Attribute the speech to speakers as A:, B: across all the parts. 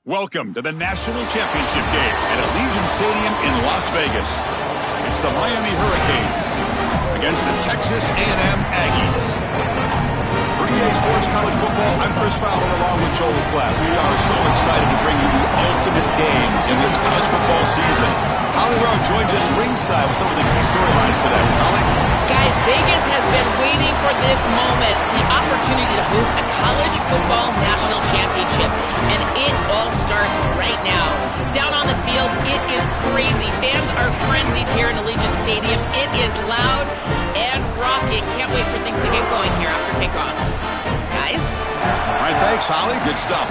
A: Welcome to the National Championship game at Allegiant Stadium in Las Vegas. It's the Miami Hurricanes against the Texas A&M Aggies. For EA Sports College Football, I'm Chris Fowler along with Joel Klatt. We are so excited to bring you the ultimate game in this college football season. Holly Rowe joined us ringside with some of the key storylines today. Holly?
B: Guys, Vegas has been waiting for this moment, the opportunity to host a college football national championship, and it all starts right now. Down on the field, it is crazy. Fans are frenzied here in Allegiant Stadium. It is loud and rocking. Can't wait for things to get going here after kickoff. Guys?
A: All right, thanks, Holly. Good stuff.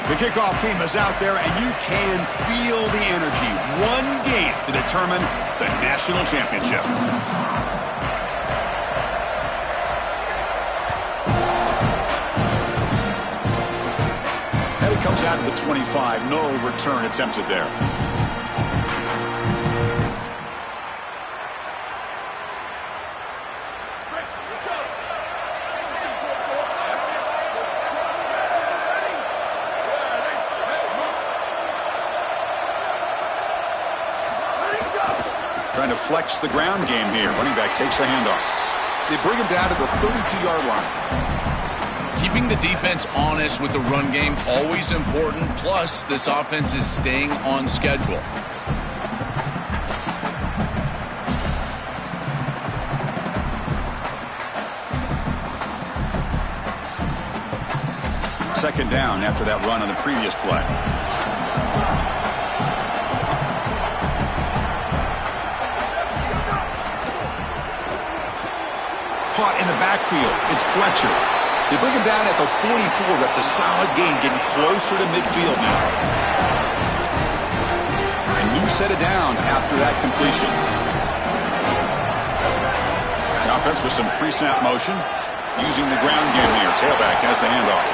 A: The kickoff team is out there, and you can feel the energy. One game to determine the national championship. And it comes out at the 25. No return attempted there. Trying to flex the ground game here. Running back takes the handoff. They bring him down to the 32-yard line.
C: Keeping the defense honest with the run game, always important. Plus, this offense is staying on schedule.
A: Second down after that run on the previous play. Caught in the backfield. It's Fletcher. They bring him down at the 44. That's a solid gain, getting closer to midfield now. A new set of downs after that completion. The offense with some pre-snap motion. Using the ground game here. Tailback has the handoff.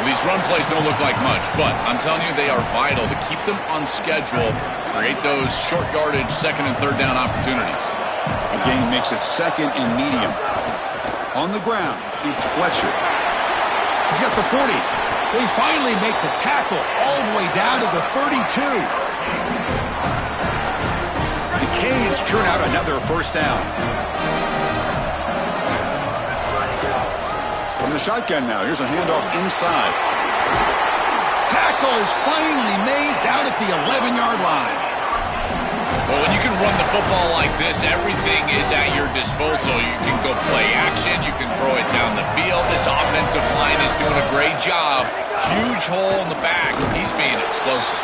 C: Well, these run plays don't look like much, but I'm telling you they are vital to keep them on schedule, create those short yardage second and third down opportunities.
A: A gain makes it second and medium. On the ground, it's Fletcher. He's got the 40. They finally make the tackle all the way down to the 32. The Canes churn out another first down. From the shotgun now, here's a handoff inside. Tackle is finally made down at the 11-yard line.
C: Well, when you can run the football like this, everything is at your disposal. You can go play action. You can throw it down the field. This offensive line is doing a great job. Huge hole in the back. He's being explosive.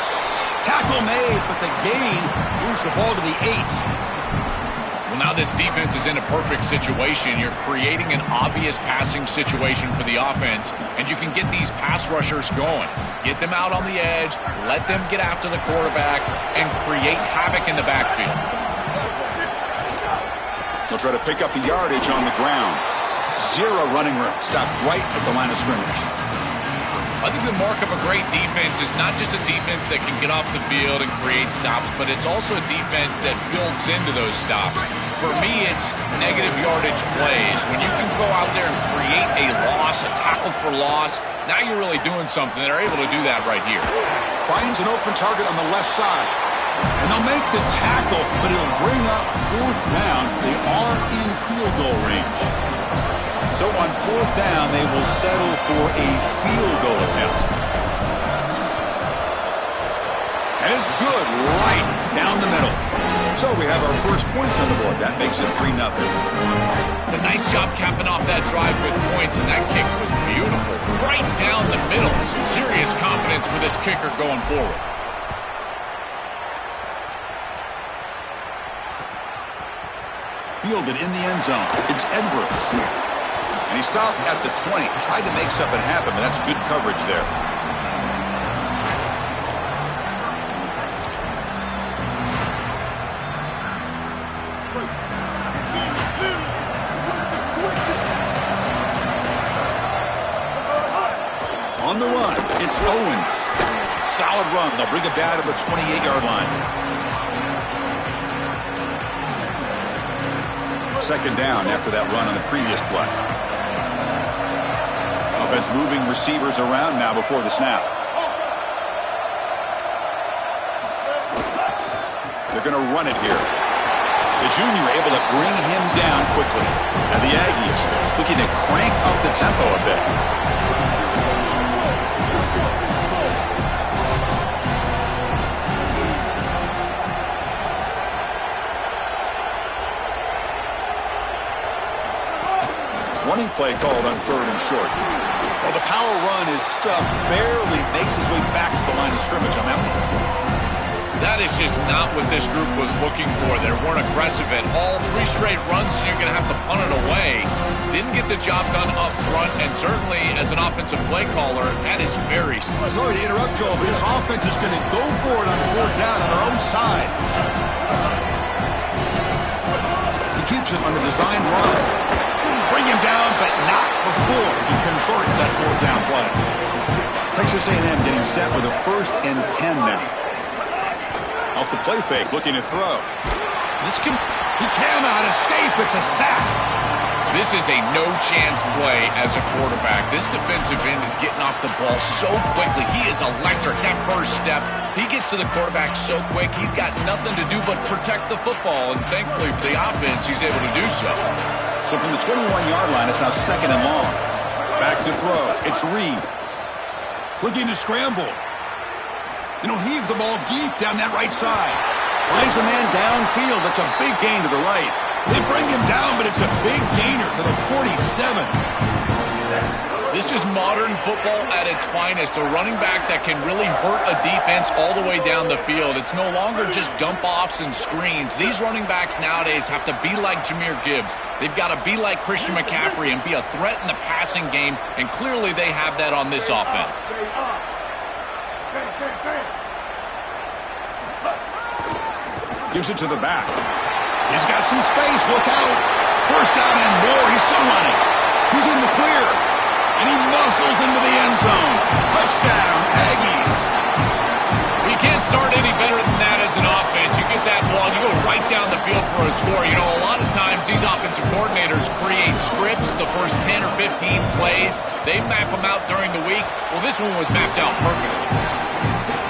A: Tackle made, but the gain moves the ball to the 8.
C: Well, now this defense is in a perfect situation. You're creating an obvious passing situation for the offense, and you can get these pass rushers going. Get them out on the edge, let them get after the quarterback, and create havoc in the backfield.
A: They'll try to pick up the yardage on the ground. Zero running room. Stopped right at the line of scrimmage.
C: I think the mark of a great defense is not just a defense that can get off the field and create stops, but it's also a defense that builds into those stops. For me, it's negative yardage plays. When you can go out there and create a loss, a tackle for loss, now you're really doing something. They're able to do that right here.
A: Finds an open target on the left side. And they'll make the tackle, but it'll bring up fourth down. They are in field goal range. So on fourth down, they will settle for a field goal attempt. And it's good right down the middle. So we have our first points on the board. That makes it 3-0.
C: It's a nice job capping off that drive with points, and that kick was beautiful. Right down the middle. Some serious confidence for this kicker going forward.
A: Fielded in the end zone. It's Edwards. And he stopped at the 20. Tried to make something happen, but that's good coverage there. On the run, it's Owens. Solid run. They'll bring it down to the 28-yard line. second down after that run on the previous play. Offense moving receivers around now before the snap. They're going to run it here. The junior able to bring him down quickly. And the Aggies looking to crank up the tempo a bit. Running play called on 3rd and short. Well, the power run is stuffed, barely makes his way back to the line of scrimmage on that one.
C: That is just not what this group was looking for. They weren't aggressive at all. 3 straight runs, and you're going to have to punt it away. Didn't get the job done up front, and certainly as an offensive play caller, that is very slow.
A: Sorry to interrupt, Joel, but this offense is going to go for it on 4th down on their own side. He keeps it on the design run. Bring him down, but not before he converts that 4th down play. Texas A&M getting set with a 1st and 10 now. Off the play fake, looking to throw. He cannot escape. It's a sack.
C: This is a no-chance play as a quarterback. This defensive end is getting off the ball so quickly. He is electric. That first step, he gets to the quarterback so quick. He's got nothing to do but protect the football, and thankfully for the offense, he's able to do so.
A: So from the 21-yard line, it's now 2nd and long. Back to throw. It's Reed. Looking to scramble. And he'll heave the ball deep down that right side. Finds a man downfield. That's a big gain to the right. They bring him down, but it's a big gainer to the 47.
C: This is modern football at its finest. A running back that can really hurt a defense all the way down the field. It's no longer just dump-offs and screens. These running backs nowadays have to be like Jahmyr Gibbs. They've got to be like Christian McCaffrey and be a threat in the passing game, and clearly they have that on this offense.
A: Gives it to the back. He's got some space. Look out. 1st down and more. He's still running. He's in the clear. And he muscles into the end zone. Touchdown, Aggies.
C: You can't start any better than that as an offense. You get that ball, you go right down the field for a score. You know, a lot of times these offensive coordinators create scripts, the first 10 or 15 plays. They map them out during the week. Well, this one was mapped out perfectly.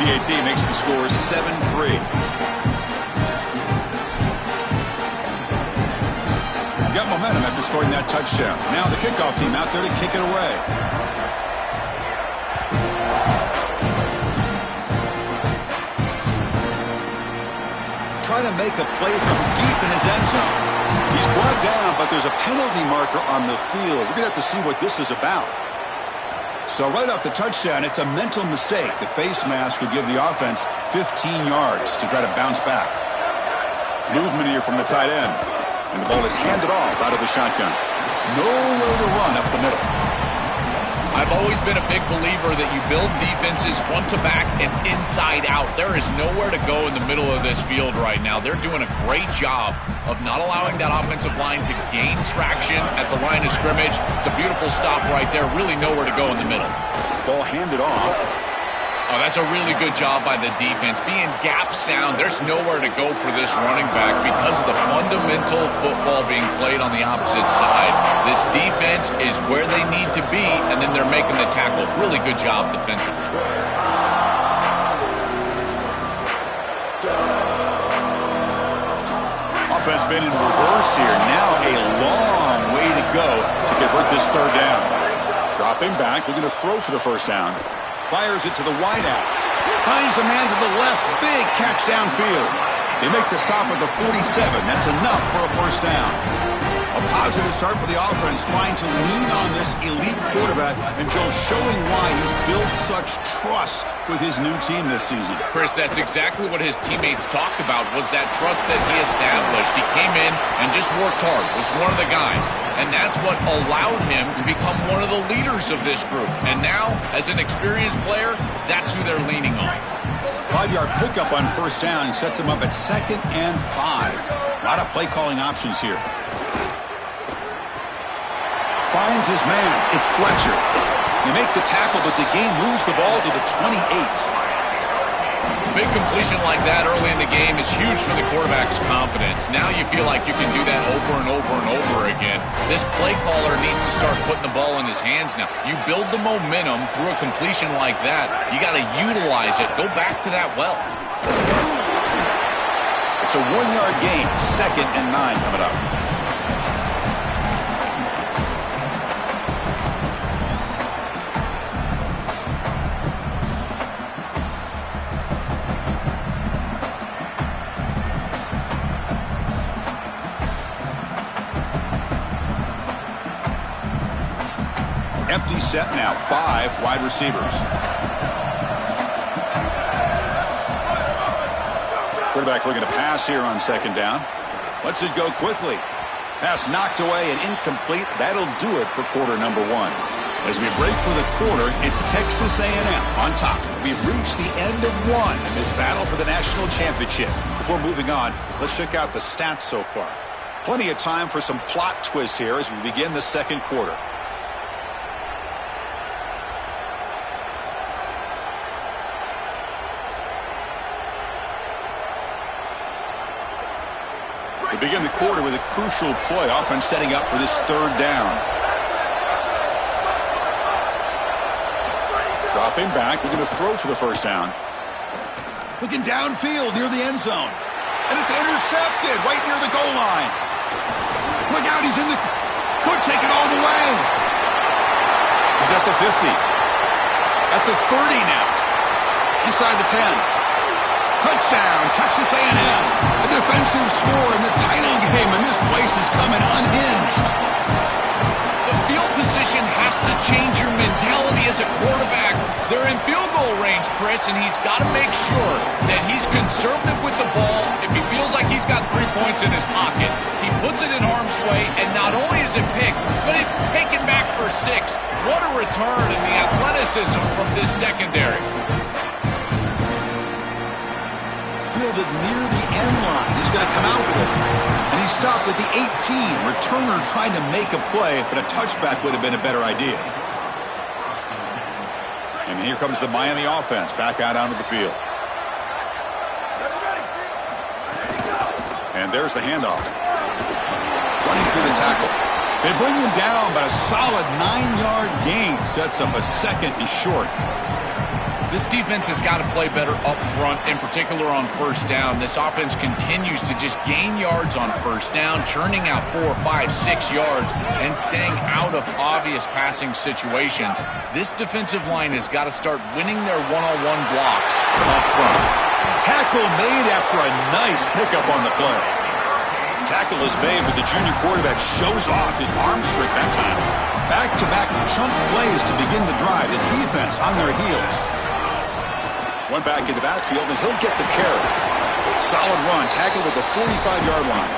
A: PAT makes the score 7-3. Got momentum after scoring that touchdown. Now the kickoff team out there to kick it away. Trying to make a play from deep in his end zone. He's brought down, but there's a penalty marker on the field. We're going to have to see what this is about. So right off the touchdown, it's a mental mistake. The face mask would give the offense 15 yards to try to bounce back. Movement here from the tight end. And the ball is handed off out of the shotgun. Nowhere to run up the middle.
C: I've always been a big believer that you build defenses front to back and inside out. There is nowhere to go in the middle of this field right now. They're doing a great job of not allowing that offensive line to gain traction at the line of scrimmage. It's a beautiful stop right there. Really nowhere to go in the middle.
A: Ball handed off.
C: Oh, that's a really good job by the defense. Being gap sound, there's nowhere to go for this running back because of the fundamental football being played on the opposite side. This defense is where they need to be, and then they're making the tackle. Really good job defensively.
A: Offense been in reverse here. Now a long way to go to convert this 3rd down. Dropping back, looking to throw for the 1st down. Fires it to the wideout. Finds a man to the left. Big catch downfield. They make the stop at the 47. That's enough for a 1st down. A positive start for the offense, trying to lean on this elite quarterback, and Joe showing why he's built such trust with his new team this season.
C: Chris, that's exactly what his teammates talked about, was that trust that he established. He came in and just worked hard, was one of the guys, and that's what allowed him to become one of the leaders of this group. And now, as an experienced player, that's who they're leaning on.
A: 5-yard pickup on 1st down sets him up at 2nd and 5. A lot of play calling options here. Finds his man. It's Fletcher. They make the tackle, but the game moves the ball to the 28.
C: big completion like that early in the game is huge for the quarterback's confidence. Now you feel like you can do that over and over and over again. This play caller needs to start putting the ball in his hands now. You build the momentum through a completion like that. You got to utilize it. Go back to that well.
A: It's a 1-yard gain. 2nd and 9 coming up. Empty set now, 5 wide receivers. Quarterback looking to pass here on 2nd down. Lets it go quickly. Pass knocked away and incomplete. That'll do it for quarter number 1. As we break for the quarter, it's Texas A&M on top. We've reached the end of 1 in this battle for the national championship. Before moving on, let's check out the stats so far. Plenty of time for some plot twists here as we begin the 2nd quarter. We begin the quarter with a crucial play. Offense setting up for this 3rd down. Dropping back, looking to throw for the 1st down. Looking downfield near the end zone. And it's intercepted right near the goal line. Look out, he's in the... Could take it all the way. He's at the 50. At the 30 now. Inside the 10. Touchdown, Texas A&M. A defensive score in the title game, and this place is coming unhinged.
C: The field position has to change your mentality as a quarterback. They're in field goal range, Chris, and he's got to make sure that he's conservative with the ball. If he feels like he's got 3 points in his pocket, he puts it in harm's way, and not only is it picked, but it's taken back for 6. What a return in the athleticism from this secondary.
A: Fielded near the end line. He's going to come out with it. And he stopped at the 18. Returner trying to make a play, but a touchback would have been a better idea. And here comes the Miami offense back out onto the field. And there's the handoff. Running through the tackle. They bring him down, but a solid 9-yard gain sets up a 2nd and short.
C: This defense has got to play better up front, in particular on 1st down. This offense continues to just gain yards on 1st down, churning out 4, 5, 6 yards, and staying out of obvious passing situations. This defensive line has got to start winning their one-on-one blocks up front.
A: Tackle made after a nice pickup on the play. Tackle is made, but the junior quarterback shows off his arm strength that time. Back-to-back chunk plays to begin the drive. The defense on their heels. One back in the backfield, and he'll get the carry. Solid run, tackled at the 45-yard line.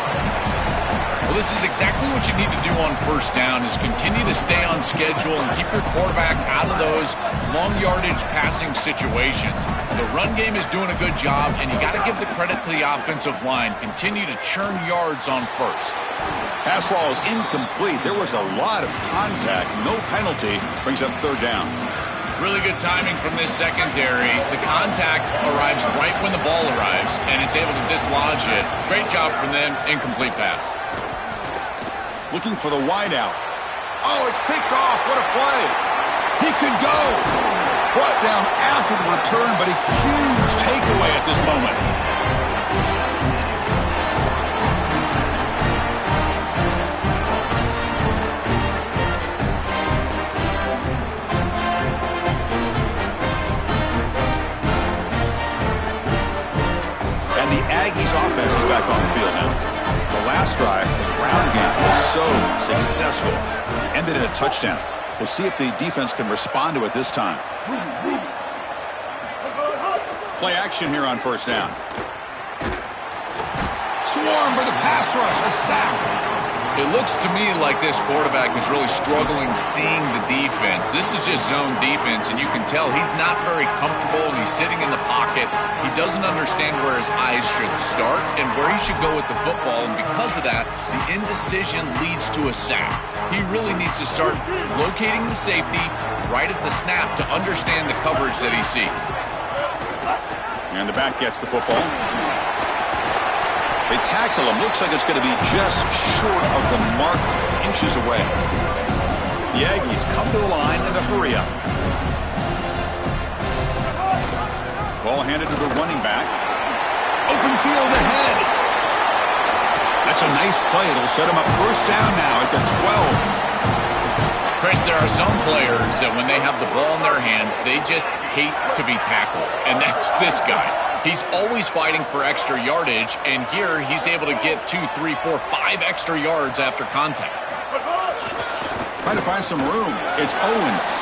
C: Well, this is exactly what you need to do on 1st down, is continue to stay on schedule and keep your quarterback out of those long-yardage passing situations. The run game is doing a good job, and you got to give the credit to the offensive line. Continue to churn yards on 1st.
A: Pass ball is incomplete. There was a lot of contact. No penalty. Brings up 3rd down.
C: Really good timing from this secondary. The contact arrives right when the ball arrives, and it's able to dislodge it. Great job from them. Incomplete pass.
A: Looking for the wideout. Oh, it's picked off. What a play. He could go. Brought down after the return, but a huge takeaway at this moment. Aggies offense is back on the field now. The last drive, the ground game was so successful. Ended in a touchdown. We'll see if the defense can respond to it this time. Play action here on 1st down. Swarm for the pass rush. A sack.
C: It looks to me like this quarterback is really struggling seeing the defense. This is just zone defense, and you can tell he's not very comfortable, and he's sitting in the pocket. He doesn't understand where his eyes should start and where he should go with the football, and because of that, the indecision leads to a sack. He really needs to start locating the safety right at the snap to understand the coverage that he sees.
A: And the back gets the football. They tackle him. Looks like it's going to be just short of the marker, inches away. The Aggies come to the line in a hurry up. Ball handed to the running back. Open field ahead. That's a nice play. It'll set him up first down now at the 12.
C: Chris, there are some players that when they have the ball in their hands, they just hate to be tackled. And that's this guy. He's always fighting for extra yardage, and here he's able to get 2, 3, 4, 5 extra yards after contact.
A: Trying to find some room. It's Owens.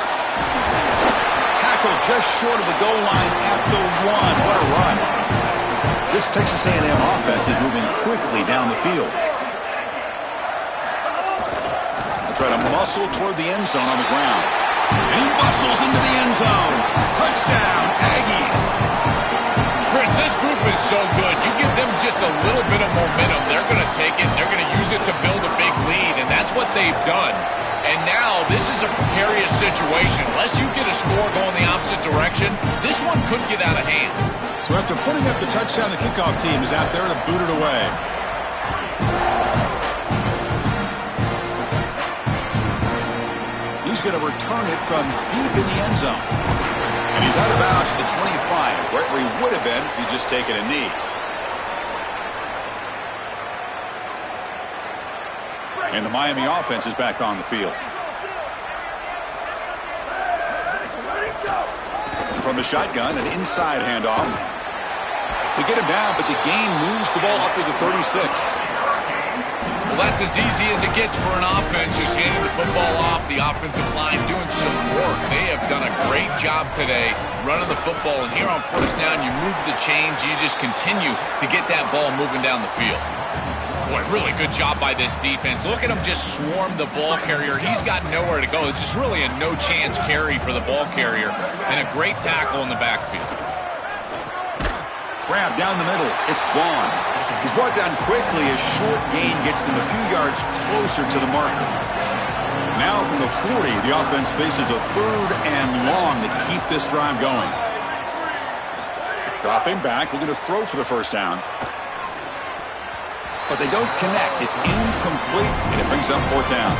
A: Tackle just short of the goal line at the 1. What a run. This Texas A&M offense is moving quickly down the field. Try to muscle toward the end zone on the ground. And he muscles into the end zone. Touchdown, Aggies.
C: Chris, this group is so good. You give them just a little bit of momentum, they're going to take it, they're going to use it to build a big lead, and that's what they've done. And now this is a precarious situation. Unless you get a score going the opposite direction, this one could get out of hand.
A: So after putting up the touchdown, the kickoff team is out there to boot it away. He's going to return it from deep in the end zone. And he's out of bounds at the 25, right where he would have been if he'd just taken a knee. And the Miami offense is back on the field. From the shotgun, an inside handoff. They get him down, but the gain moves the ball up to the 36.
C: Well, that's as easy as it gets for an offense, just handing the football off. The offensive line doing some work. They have done a great job today running the football. And here on first down, you move the chains. You just continue to get that ball moving down the field. Boy, really good job by this defense. Look at him just swarm the ball carrier. He's got nowhere to go. It's just really a no-chance carry for the ball carrier. And a great tackle in the backfield.
A: Grab down the middle. It's Vaughn. He's brought down quickly as short gain gets them a few yards closer to the marker. Now from the 40, the offense faces a 3rd and long to keep this drive going. Dropping back, looking to throw for the first down. But they don't connect. It's incomplete, and it brings up 4th down.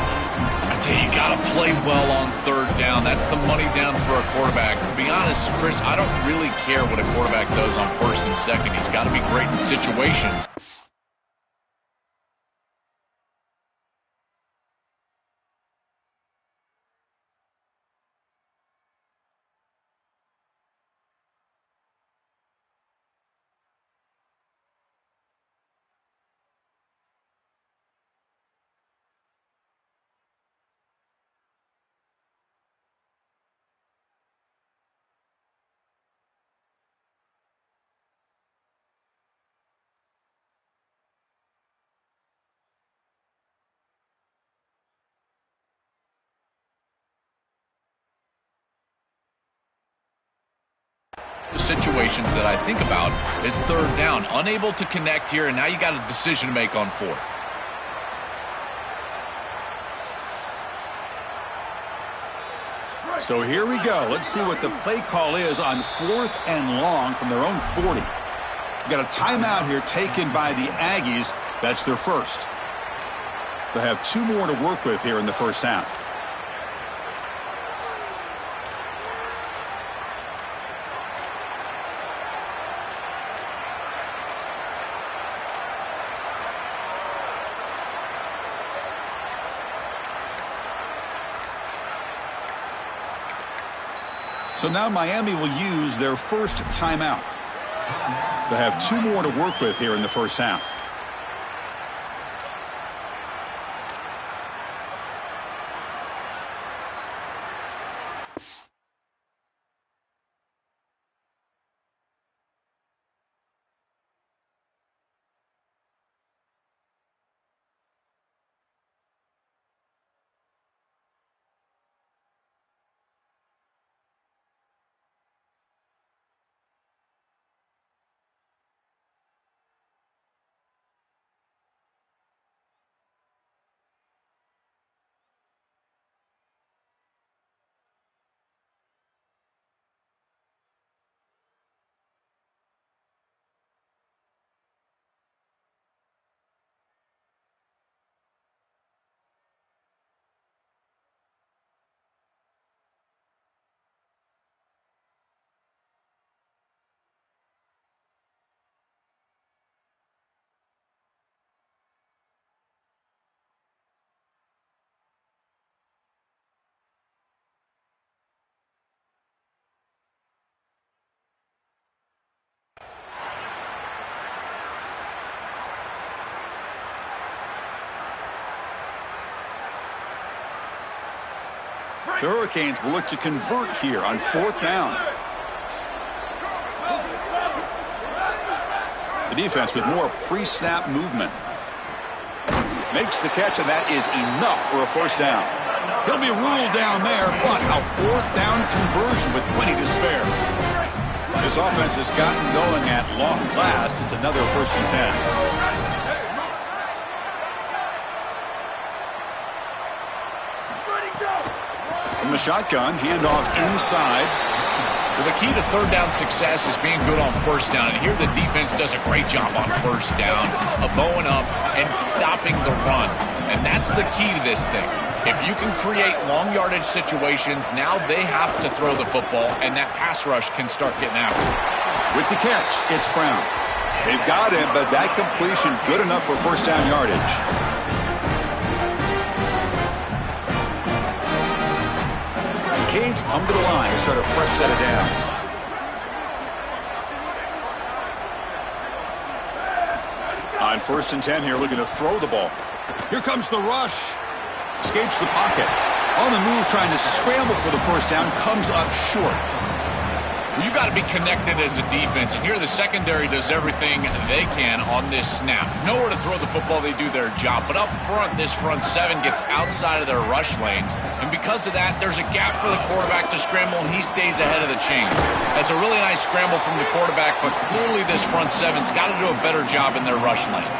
C: I tell you, you got to play well on 3rd down. That's the money down for a quarterback. To be honest, Chris, I don't really care what a quarterback does on 1st and 2nd. He's got to be great in situations. The situations that I think about is 3rd down. Unable to connect here, and now you got a decision to make on 4th.
A: So here we go. Let's see what the play call is on 4th and long from their own 40. We got a timeout here taken by the Aggies. That's their first. They'll have 2 more to work with here in the first half. So now Miami will use their first timeout. They'll have 2 more to work with here in the first half. The Hurricanes will look to convert here on 4th down. The defense with more pre-snap movement. Makes the catch, and that is enough for a 1st down. He'll be ruled down there, but a 4th down conversion with plenty to spare. This offense has gotten going at long last. It's another 1st and 10. From the shotgun, handoff inside.
C: Well, the key to 3rd down success is being good on 1st down. And here the defense does a great job on 1st down, of bowing up and stopping the run. And that's the key to this thing. If you can create long yardage situations, now they have to throw the football, and that pass rush can start getting after it.
A: With the catch, it's Brown. They've got him, but that completion good enough for 1st down yardage. Canes come to the line to start a fresh set of downs. On 1st and 10 here, looking to throw the ball. Here comes the rush. Escapes the pocket. On the move, trying to scramble for the 1st down, comes up short.
C: Well, you got to be connected as a defense, and here the secondary does everything they can on this snap. Nowhere to throw the football, they do their job. But up front, this front 7 gets outside of their rush lanes, and because of that, there's a gap for the quarterback to scramble, and he stays ahead of the chains. That's a really nice scramble from the quarterback, but clearly this front 7's got to do a better job in their rush lanes.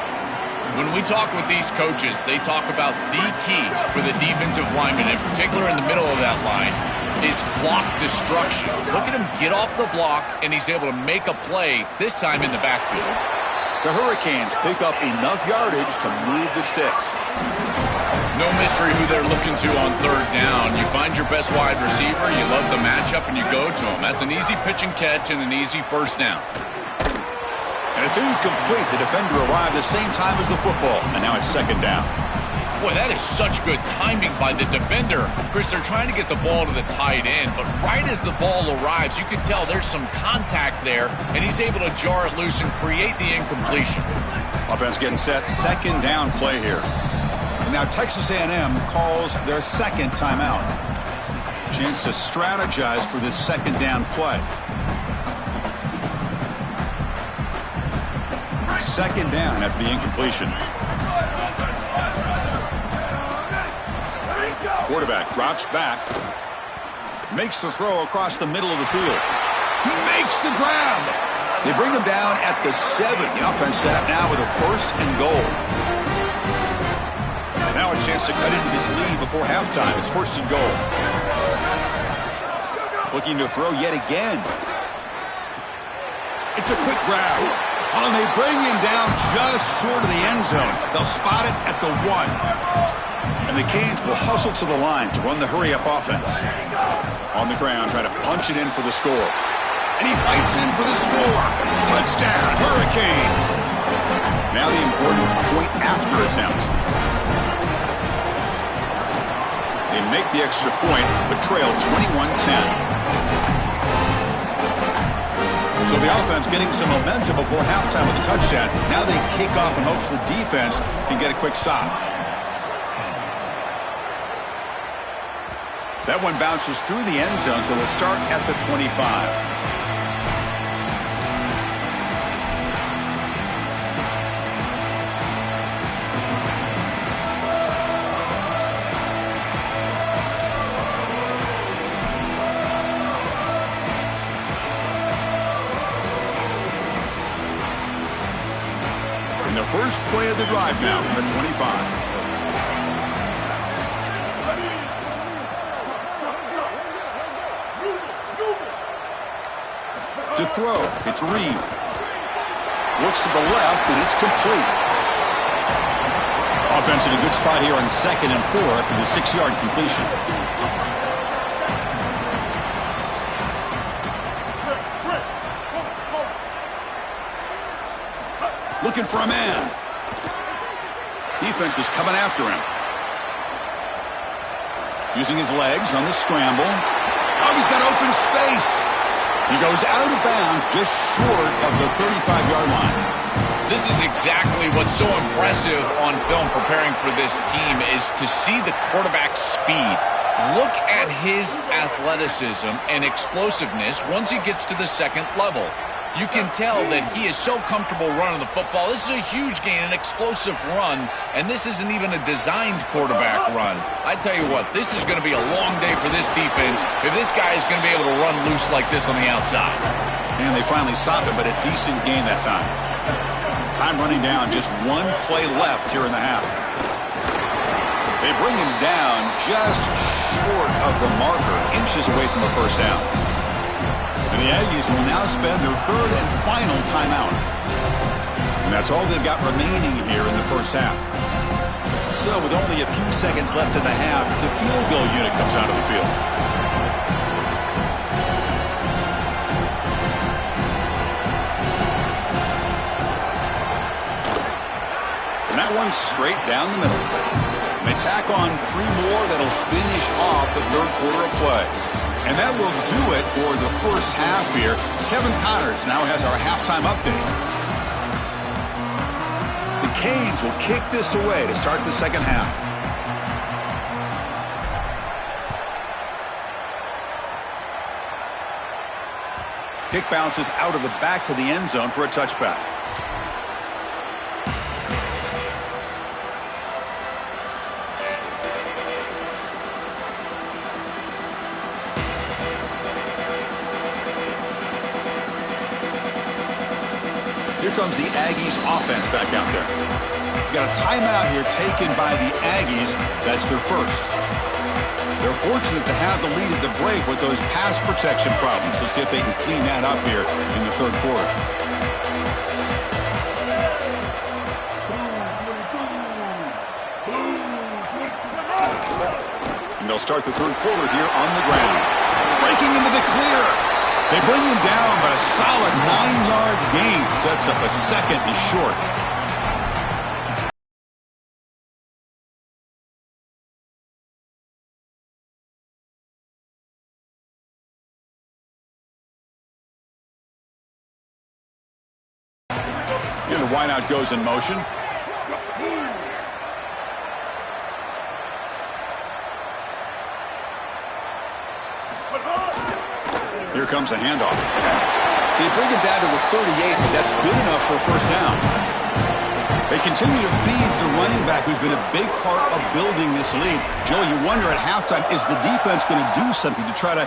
C: When we talk with these coaches, they talk about the key for the defensive lineman, in particular in the middle of that line, is block destruction. Look at him get off the block, and he's able to make a play, this time in the backfield.
A: The Hurricanes pick up enough yardage to move the sticks.
C: No mystery who they're looking to on 3rd down. You find your best wide receiver, you love the matchup, and you go to him. That's an easy pitch and catch and an easy 1st down.
A: And it's incomplete. The defender arrived the same time as the football, and now it's 2nd down.
C: Boy, that is such good timing by the defender. Chris, they're trying to get the ball to the tight end, but right as the ball arrives, you can tell there's some contact there, and he's able to jar it loose and create the incompletion.
A: Offense getting set, 2nd down play here. And now Texas A&M calls their 2nd timeout. Chance to strategize for this 2nd down play. 2nd down after the incompletion. Quarterback drops back. Makes the throw across the middle of the field. He makes the grab. They bring him down at the 7. The offense set up now with a 1st and goal. Now a chance to cut into this lead before halftime. It's 1st and goal. Looking to throw yet again. It's a quick grab. Oh, and they bring him down just short of the end zone. They'll spot it at the 1. And the Canes will hustle to the line to run the hurry-up offense. On the ground, trying to punch it in for the score. And he fights in for the score. Touchdown, Hurricanes. Now the important point after attempt. They make the extra point, but trail 21-10. So the offense getting some momentum before halftime with a touchdown. Now they kick off in hopes the defense can get a quick stop. That one bounces through the end zone, so they'll start at the 25. First play of the drive now from the 25. To throw, it's Reed. Looks to the left, and it's complete. Offense in a good spot here on 2nd and 4 after the 6-yard completion. Looking for a man. Defense is coming after him. Using his legs on the scramble. Oh, he's got open space. He goes out of bounds just short of the 35-yard line.
C: This is exactly what's so impressive on film preparing for this team is to see the quarterback's speed. Look at his athleticism and explosiveness once he gets to the second level. You can tell that he is so comfortable running the football. This is a huge gain, an explosive run, and this isn't even a designed quarterback run. I tell you what, this is going to be a long day for this defense if this guy is going to be able to run loose like this on the outside.
A: And they finally stop him, but a decent gain that time. Time running down, just one play left here in the half. They bring him down just short of the marker, inches away from the first down. And the Aggies will now spend their third and final timeout. And that's all they've got remaining here in the first half. So with only a few seconds left in the half, the field goal unit comes out of the field. And that one's straight down the middle. And they tack on 3 more that'll finish off the third quarter of play. And that will do it for the first half here. Kevin Connors now has our halftime update. The Canes will kick this away to start the second half. Kick bounces out of the back of the end zone for a touchback. Here comes the Aggies offense back out there. We've got a timeout here taken by the Aggies. That's their first. They're fortunate to have the lead at the break with those pass protection problems. Let's see if they can clean that up here in the third quarter. And they'll start the third quarter here on the ground. Breaking into the clear. They bring him down, but a solid 9-yard gain sets up a second and short. And the wideout goes in motion. Here comes a handoff. They bring it down to the 38, but that's good enough for a first down. They continue to feed the running back, who's been a big part of building this lead. Joe, you wonder at halftime, is the defense going to do something to try to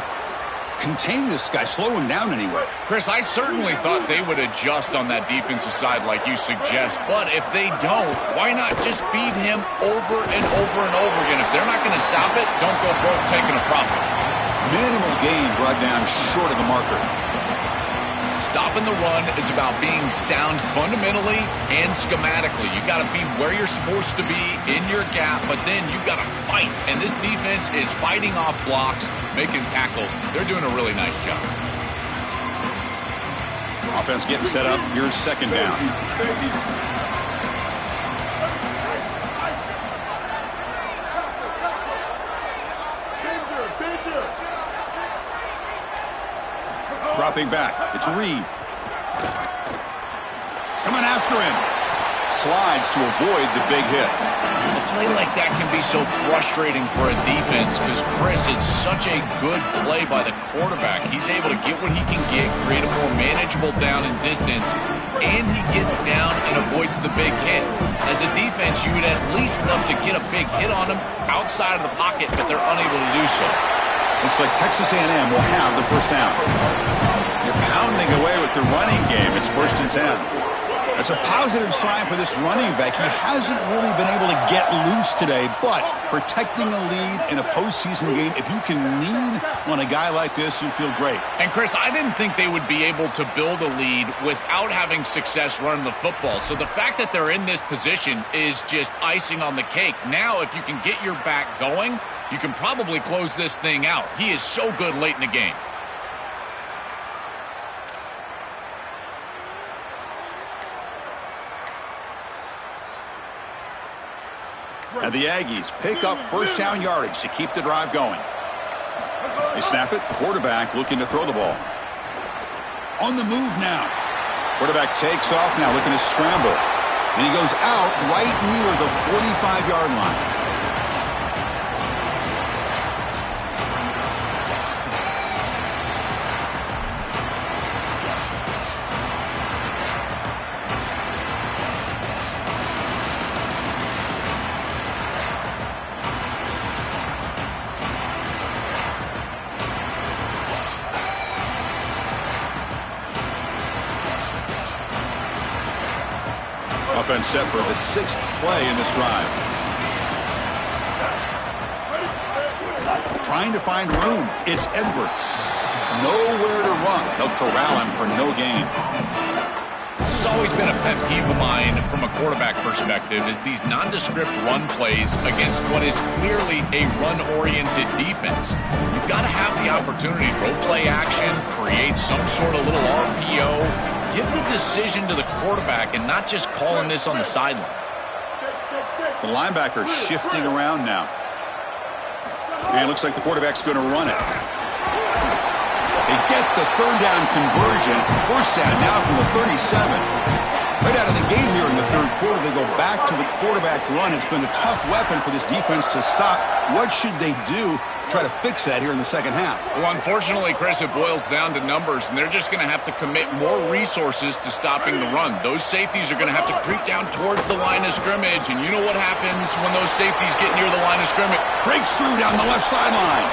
A: contain this guy, slow him down anyway?
C: Chris, I certainly thought they would adjust on that defensive side like you suggest, but if they don't, why not just feed him over and over and over again? If they're not going to stop it, don't go broke taking a profit.
A: Minimal gain brought down short of the marker.
C: Stopping the run is about being sound fundamentally and schematically. You got to be where you're supposed to be in your gap, but then you got to fight. And this defense is fighting off blocks, making tackles. They're doing a really nice job.
A: Offense getting set up. Here's second down. Dropping back. It's Reed. Coming after him. Slides to avoid the big hit.
C: A play like that can be so frustrating for a defense because, Chris, it's such a good play by the quarterback. He's able to get what he can get, create a more manageable down and distance, and he gets down and avoids the big hit. As a defense, you would at least love to get a big hit on him outside of the pocket, but they're unable to do so.
A: Looks like Texas A&M will have the first down. You're pounding away with the running game. It's 1st and 10. That's a positive sign for this running back. He hasn't really been able to get loose today, but protecting a lead in a postseason game, if you can lean on a guy like this, you feel great.
C: And, Chris, I didn't think they would be able to build a lead without having success running the football. So the fact that they're in this position is just icing on the cake. Now, if you can get your back going, you can probably close this thing out. He is so good late in the game.
A: And the Aggies pick up first down yardage to keep the drive going. They snap it. Quarterback looking to throw the ball. On the move now. Quarterback takes off now, looking to scramble. And he goes out right near the 45-yard line. Offense set for the 6th play in this drive. Trying to find room. It's Edwards. Nowhere to run. They'll corral him for no gain.
C: This has always been a pet peeve of mine from a quarterback perspective, is these nondescript run plays against what is clearly a run-oriented defense. You've got to have the opportunity to go play action, create some sort of little RPO, give the decision to the quarterback and not just calling this on the sideline.
A: The linebacker shifting around now. And it looks like the quarterback's going to run it. They get the 3rd down conversion. 1st down now from the 37. Right out of the gate here in the 3rd quarter, they go back to the quarterback run. It's been a tough weapon for this defense to stop. What should they do to try to fix that here in the 2nd half?
C: Well, unfortunately, Chris, it boils down to numbers, and they're just going to have to commit more resources to stopping the run. Those safeties are going to have to creep down towards the line of scrimmage, and you know what happens when those safeties get near the line of scrimmage.
A: Breaks through down the left sideline.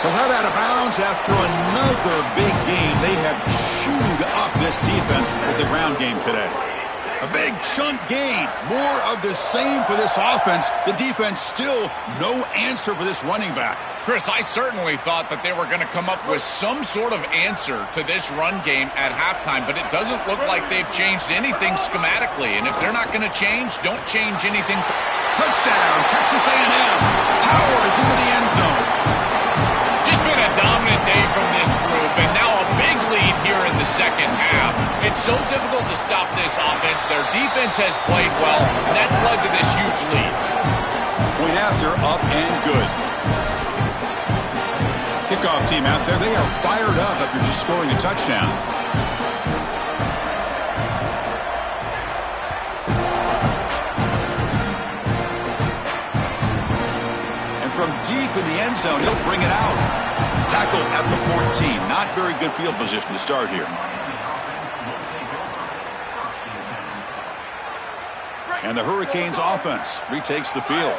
A: They'll head out of bounds after another big game. They have chewed up this defense with the ground game today. A big chunk gain. More of the same for this offense. The defense still no answer for this running back.
C: Chris, I certainly thought that they were going to come up with some sort of answer to this run game at halftime, but it doesn't look like they've changed anything schematically. And if they're not going to change, don't change anything.
A: Touchdown, Texas A&M. Powers into the end zone.
C: Just been a dominant day from this group, and now a big lead here in the 2nd half. It's so difficult to stop this offense. Their defense has played well, and that's led to this huge lead.
A: Point after, up and good. Kickoff team out there, they are fired up after just scoring a touchdown. And from deep in the end zone, he'll bring it out. Tackle at the 14. Not very good field position to start here. And the Hurricanes offense retakes the field.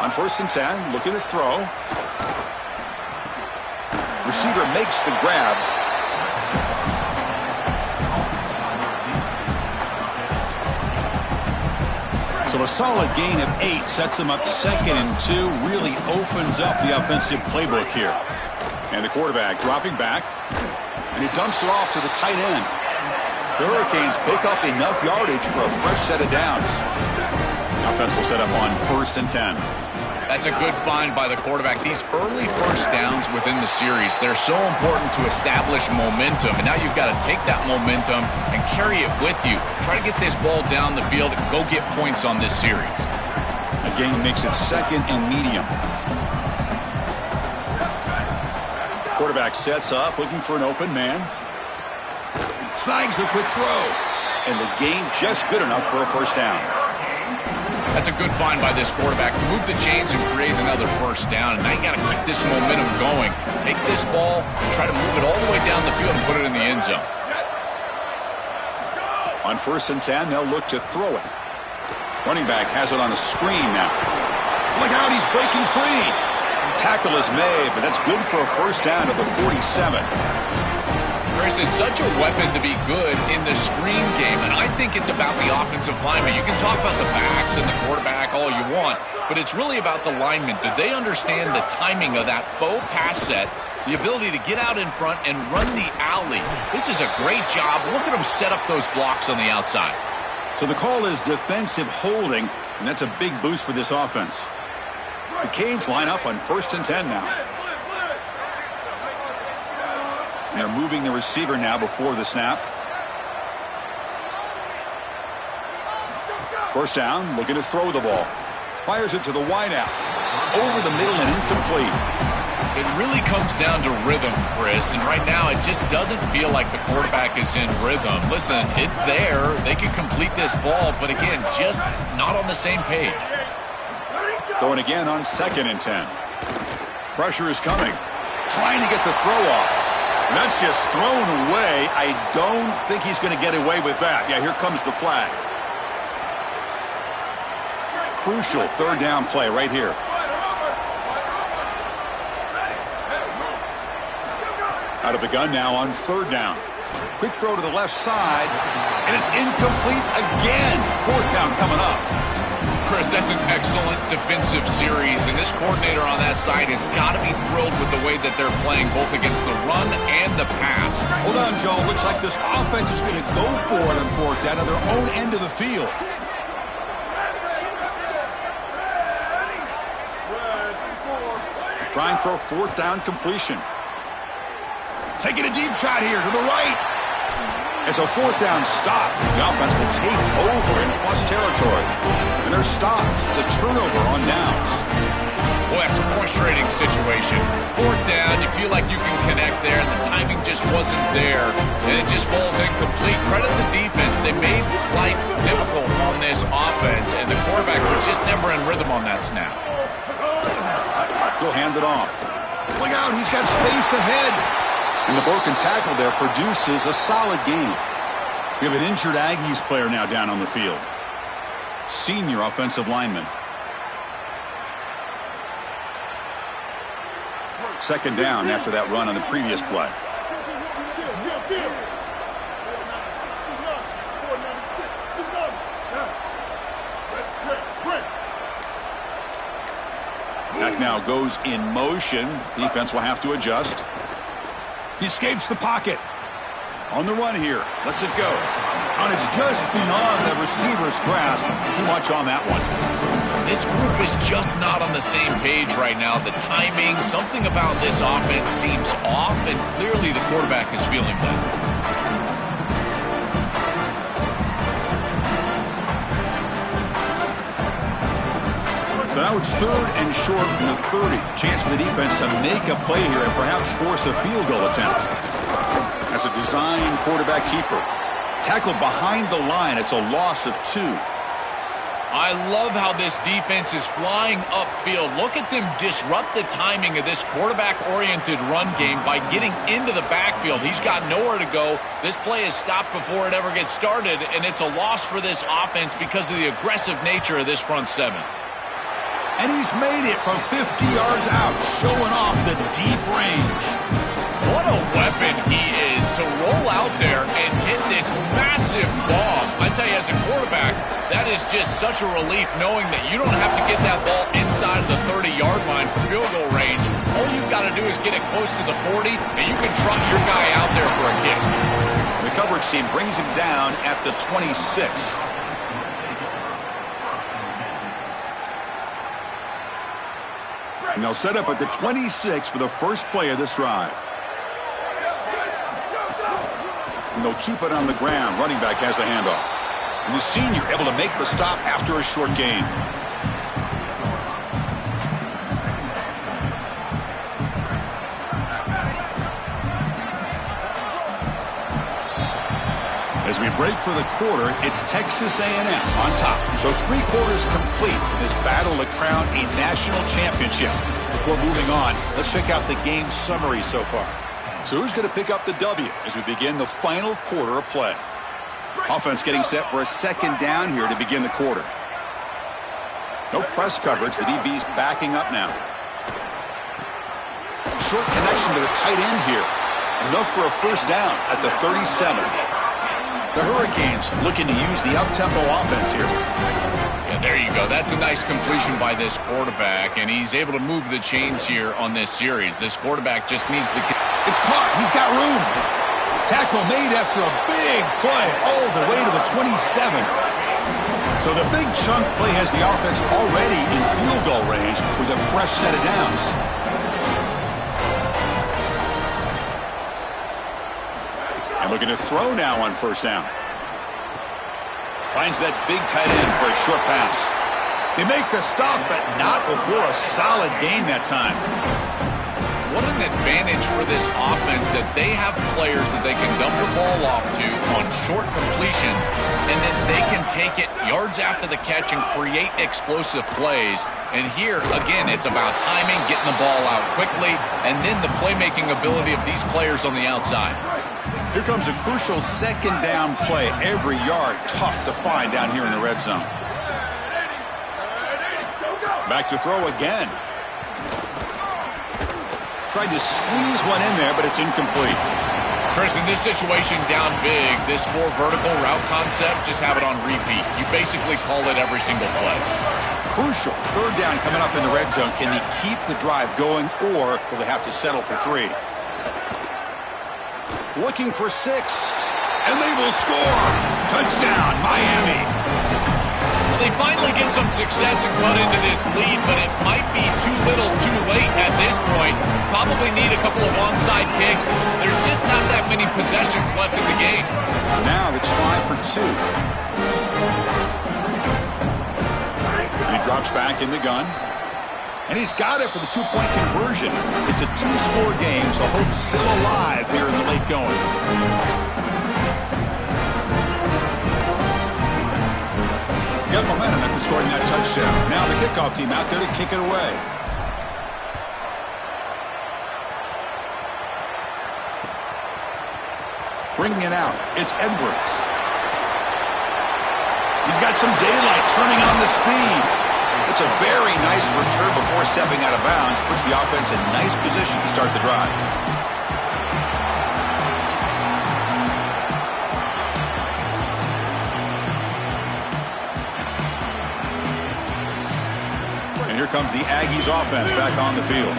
A: On 1st and 10, looking to throw. Receiver makes the grab. So a solid gain of 8 sets him up 2nd and 2. Really opens up the offensive playbook here. And the quarterback dropping back. And he dumps it off to the tight end. The Hurricanes pick up enough yardage for a fresh set of downs. Offense will set up on 1st and 10.
C: That's a good find by the quarterback. These early 1st downs within the series, they're so important to establish momentum. And now you've got to take that momentum and carry it with you. Try to get this ball down the field and go get points on this series.
A: The game makes it 2nd and medium. Quarterback sets up, looking for an open man. Snags the quick throw. And the gain just good enough for a 1st down.
C: That's a good find by this quarterback to move the chains and create another 1st down. And now you got to keep this momentum going. Take this ball and try to move it all the way down the field and put it in the end zone.
A: On 1st and 10, they'll look to throw it. Running back has it on a screen now. Look out, he's breaking free. Tackle is made, but that's good for a 1st down to the 47.
C: Chris, it's such a weapon to be good in the screen game, and I think it's about the offensive lineman. You can talk about the backs and the quarterback all you want, but it's really about the linemen. Do they understand the timing of that faux pass set, the ability to get out in front and run the alley? This is a great job. Look at them set up those blocks on the outside.
A: So the call is defensive holding, and that's a big boost for this offense. The Canes line up on 1st and 10 now. And they're moving the receiver now before the snap. 1st down, looking to throw the ball. Fires it to the wideout. Over the middle and incomplete.
C: It really comes down to rhythm, Chris, and right now it just doesn't feel like the quarterback is in rhythm. Listen, it's there. They can complete this ball, but again, just not on the same page.
A: Throwing again on 2nd and 10. Pressure is coming. Trying to get the throw off. And that's just thrown away. I don't think he's going to get away with that. Yeah, here comes the flag. Crucial 3rd down play right here. Out of the gun now on 3rd down. Quick throw to the left side, and it's incomplete again. Fourth down coming up.
C: Chris, that's an excellent defensive series, and this coordinator on that side has got to be thrilled with the way that they're playing, both against the run and the pass.
A: Hold on, Joe. Looks like this offense is going to go for it on fourth down on their own end of the field. Trying for a fourth down completion. Taking a deep shot here to the right. It's a fourth down stop. The offense will take over in plus territory. And they're stopped. It's a turnover on downs.
C: Boy, that's a frustrating situation. Fourth down, you feel like you can connect there, and the timing just wasn't there, and it just falls incomplete. Credit the defense. They made life difficult on this offense, and the quarterback was just never in rhythm on that snap.
A: He'll hand it off. Look out, he's got space ahead. And the broken tackle there produces a solid gain. We have an injured Aggies player now down on the field. Senior offensive lineman. Second down after that run on the previous play. That now goes in motion. Defense will have to adjust. He escapes the pocket. On the run here. Lets it go. And it's just beyond the receiver's grasp. Too much on that one.
C: This group is just not on the same page right now. The timing, something about this offense seems off, and clearly the quarterback is feeling that.
A: So now it's third and short from the 30. Chance for the defense to make a play here and perhaps force a field goal attempt. That's a design quarterback keeper. Tackled behind the line. It's a loss of 2.
C: I love how this defense is flying upfield. Look at them disrupt the timing of this quarterback-oriented run game by getting into the backfield. He's got nowhere to go. This play is stopped before it ever gets started, and it's a loss for this offense because of the aggressive nature of this front seven.
A: And he's made it from 50 yards out, showing off the deep range.
C: What a weapon he is to roll out there and hit this massive bomb. I tell you, as a quarterback, that is just such a relief knowing that you don't have to get that ball inside of the 30-yard line for field goal range. All you've got to do is get it close to the 40, and you can trot your guy out there for a kick.
A: The coverage team brings him down at the 26. And they'll set up at the 26 for the first play of this drive. And they'll keep it on the ground. Running back has the handoff. And the senior able to make the stop after a short gain. As we break for the quarter, it's Texas A&M on top. So 3 quarters complete in this battle to crown a national championship. Before moving on, let's check out the game summary so far. So who's going to pick up the W as we begin the final quarter of play? Offense getting set for a second down here to begin the quarter. No press coverage. The DB's backing up now. Short connection to the tight end here. Enough for a first down at the 37. The Hurricanes looking to use the up-tempo offense here.
C: Yeah, there you go. That's a nice completion by this quarterback, and he's able to move the chains here on this series. This quarterback just needs to...
A: It's caught. He's got room. Tackle made after a big play all the way to the 27. So the big chunk play has the offense already in field goal range with a fresh set of downs. And looking to throw now on first down. Finds that big tight end for a short pass. They make the stop, but not before a solid gain that time.
C: What an advantage for this offense that they have players that they can dump the ball off to on short completions, and then they can take it yards after the catch and create explosive plays. And here, again, it's about timing, getting the ball out quickly, and then the playmaking ability of these players on the outside.
A: Here comes a crucial second down play. Every yard tough to find down here in the red zone. Back to throw again. Tried to squeeze one in there, but it's incomplete.
C: Chris, in this situation down big, this 4 vertical route concept, just have it on repeat. You basically call it every single play.
A: Crucial. Third down coming up in the red zone. Can they keep the drive going, or will they have to settle for 3? Looking for 6. And they will score. Touchdown, Miami.
C: Well, they finally get some success and cut into this lead, but it might be too little too late at this point. Probably need a couple of onside kicks. There's just not that many possessions left in the game.
A: Now the try for 2. And he drops back in the gun. And he's got it for the 2-point conversion. It's a 2-score game, so hope's still alive here in the late going. Got momentum after scoring that touchdown. Now the kickoff team out there to kick it away. Bringing it out, it's Edwards. He's got some daylight, turning on the speed. It's a very nice return before stepping out of bounds. Puts the offense in nice position to start the drive. And here comes the Aggies offense back on the field.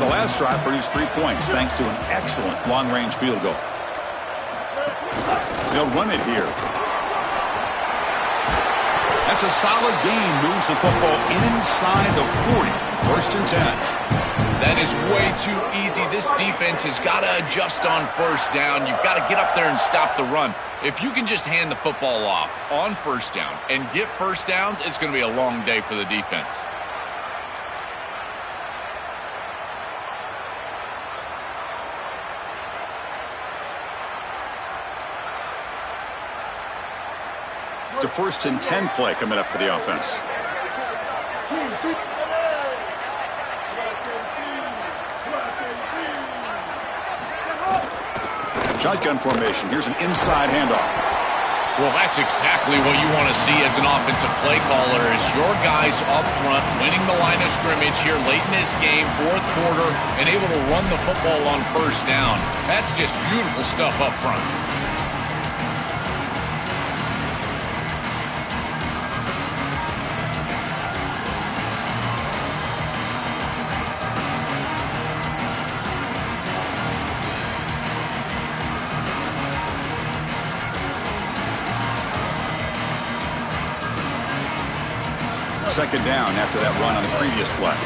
A: The last drive produced 3 points thanks to an excellent long-range field goal. They'll run it here. That's a solid gain. Moves the football inside the 40. 1st and 10.
C: That is way too easy. This defense has got to adjust on 1st down. You've got to get up there and stop the run. If you can just hand the football off on 1st down and get 1st downs, it's going to be a long day for the defense.
A: It's a 1st and 10 play coming up for the offense. Shotgun formation. Here's an inside handoff.
C: Well, that's exactly what you want to see as an offensive play caller, is your guys up front winning the line of scrimmage here late in this game, 4th quarter, and able to run the football on 1st down. That's just beautiful stuff up front.
A: Second down after that run on the previous play.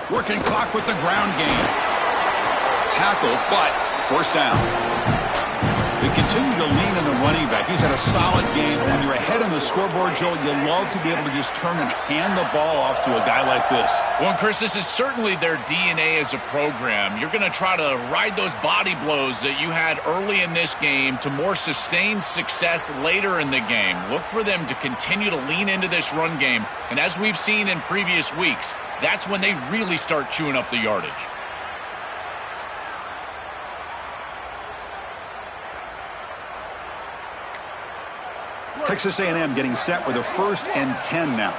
A: Working clock with the ground game. Tackle, but 1st down. They continue to lean on the running back. He's had a solid game. When you're ahead on the scoreboard, Joe, you love to be able to just turn and hand the ball off to a guy like this.
C: Well, Chris, this is certainly their DNA as a program. You're going to try to ride those body blows that you had early in this game to more sustained success later in the game. Look for them to continue to lean into this run game. And as we've seen in previous weeks, that's when they really start chewing up the yardage.
A: Texas A&M getting set with a 1st and 10 now.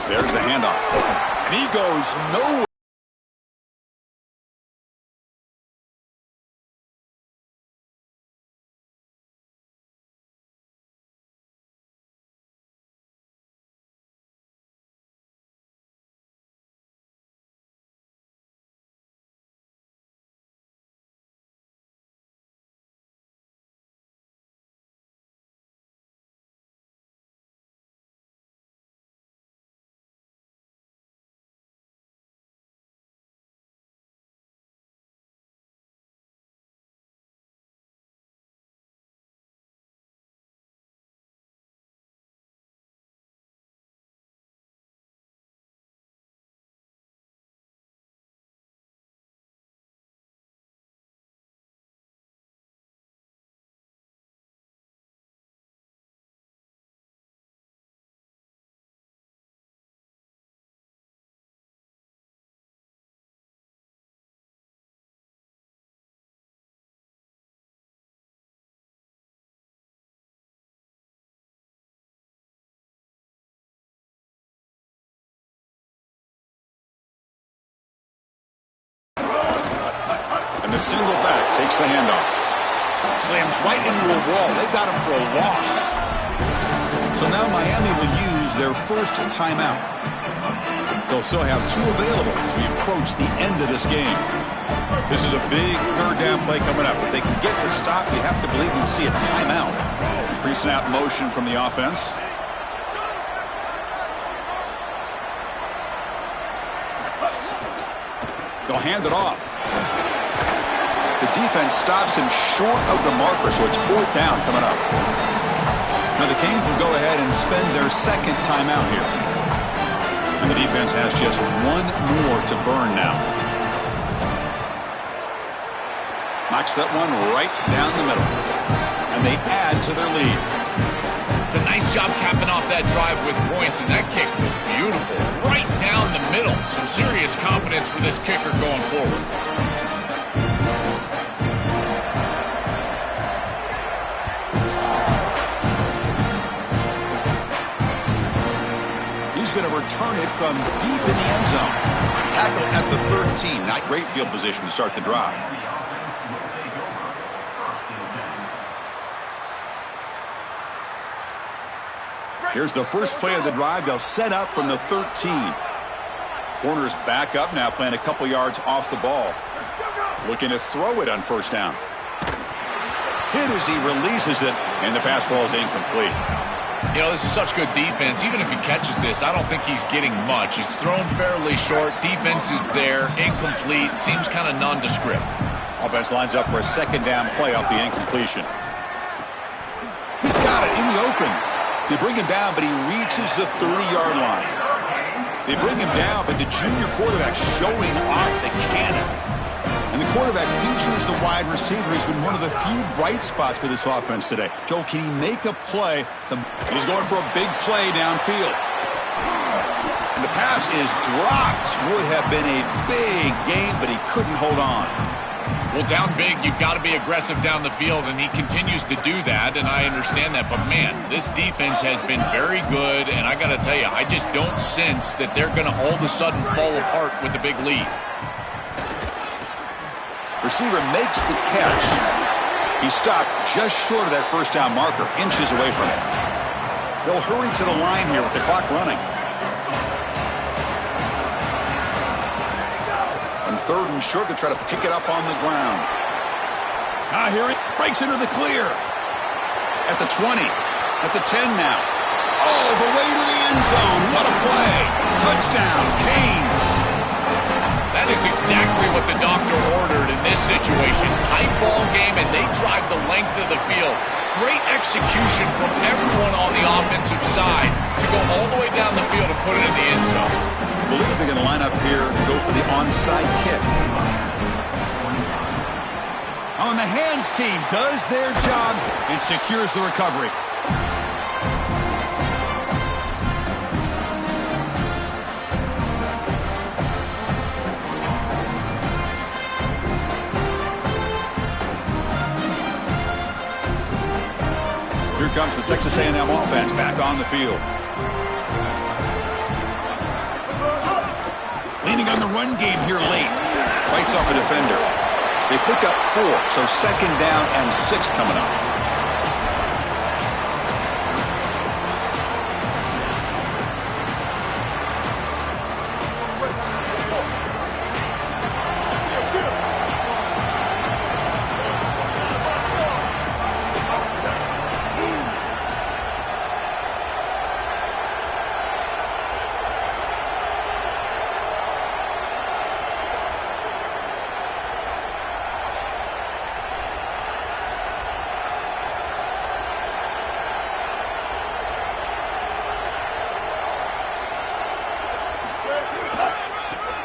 A: There's the handoff. And he goes nowhere. The single back takes the handoff. Slams right into a wall. They've got him for a loss. So now Miami will use their first timeout. They'll still have 2 available as we approach the end of this game. This is a big third down play coming up. If they can get the stop, you have to believe we see a timeout. Pre-snap motion from the offense. They'll hand it off. The defense stops him short of the marker, so it's 4th down coming up. Now the Canes will go ahead and spend their second timeout here. And the defense has just 1 more to burn now. Knocks that one right down the middle. And they add to their lead.
C: It's a nice job capping off that drive with points, and that kick was beautiful. Right down the middle. Some serious confidence for this kicker going forward.
A: He's going to return it from deep in the end zone. Tackle at the 13. Not great field position to start the drive. Here's the first play of the drive. They'll set up from the 13. Corners back up now, playing a couple yards off the ball. Looking to throw it on first down. Hit as he releases it, and the pass ball is incomplete.
C: You know, this is such good defense. Even if he catches this, I don't think he's getting much. It's thrown fairly short. Defense is there. Incomplete. Seems kind of nondescript.
A: Offense lines up for a second down play off the incompletion. He's got it in the open. They bring him down, but he reaches the 30-yard line. They bring him down, but the junior quarterback showing off the cannon. And the quarterback features the wide receiver. He's been one of the few bright spots for this offense today. Joe, can he make a play? He's going for a big play downfield. And the pass is dropped. Would have been a big game, but he couldn't hold on.
C: Well, down big, you've got to be aggressive down the field, and he continues to do that, and I understand that. But, man, this defense has been very good, and I got to tell you, I just don't sense that they're going to all of a sudden fall apart with a big lead.
A: Receiver makes the catch. He stopped just short of that first down marker, inches away from it. They'll hurry to the line here with the clock running. On 3rd and short, they try to pick it up on the ground. Now here it breaks into the clear. At the 20, at the 10 now. All the way to the end zone. What a play. Touchdown, Canes.
C: That is exactly what the doctor ordered in this situation. Tight ball game, and they drive the length of the field. Great execution from everyone on the offensive side to go all the way down the field and put it in the end zone.
A: I believe they're going to line up here and go for the onside kick. On the hands team does their job and secures the recovery. Here comes the Texas A&M offense back on the field. Leaning on the run game here late. Fights off a defender. They pick up 4, so second down and 6 coming up.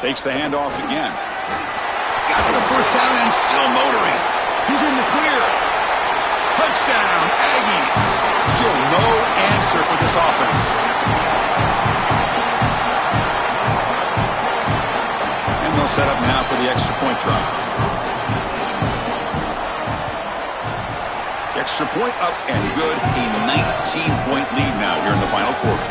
A: Takes the handoff again. He's got the first down and still motoring. He's in the clear. Touchdown, Aggies. Still no answer for this offense. And they'll set up now for the extra point try. Extra point up and good. A 19-point lead now here in the final quarter.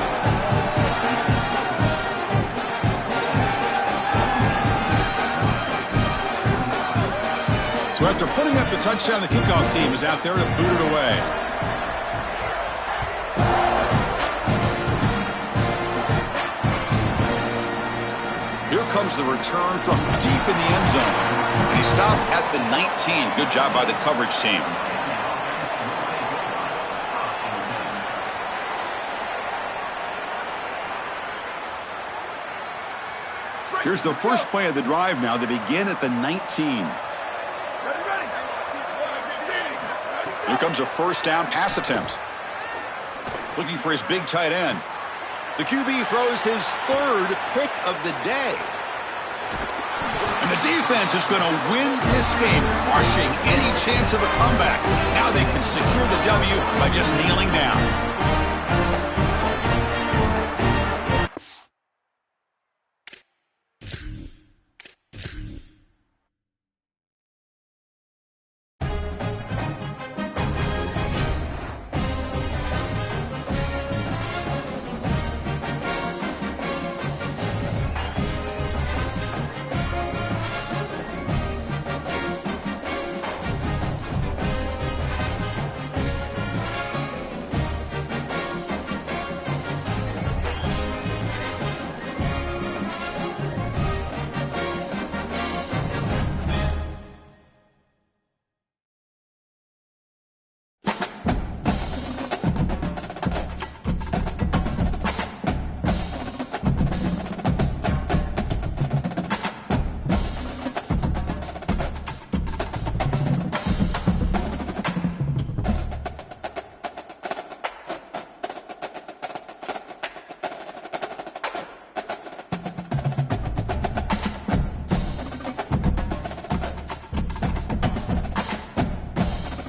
A: So after putting up the touchdown, the kickoff team is out there to boot it away. Here comes the return from deep in the end zone. And he stopped at the 19. Good job by the coverage team. Here's the first play of the drive now. They begin at the 19. Here comes a first down pass attempt. Looking for his big tight end. The QB throws his third pick of the day. And the defense is going to win this game, crushing any chance of a comeback. Now they can secure the W by just kneeling down.